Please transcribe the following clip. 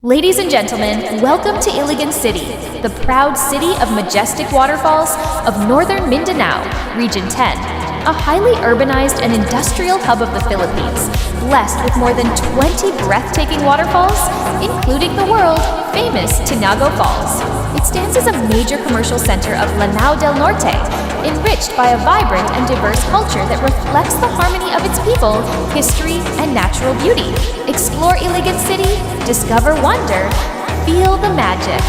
Ladies and gentlemen, welcome to Iligan City, the proud city of Majestic Waterfalls of Northern Mindanao, Region 10, a highly urbanized and industrial hub of the Philippines, blessed with more than 20 breathtaking waterfalls, including the world-famous Tinago Falls. It stands as a major commercial center of Lanao del Norte, enriched by a vibrant and diverse culture that reflects the harmony of its people, history, and natural beauty. Explore Iligan City, discover wonder, feel the magic.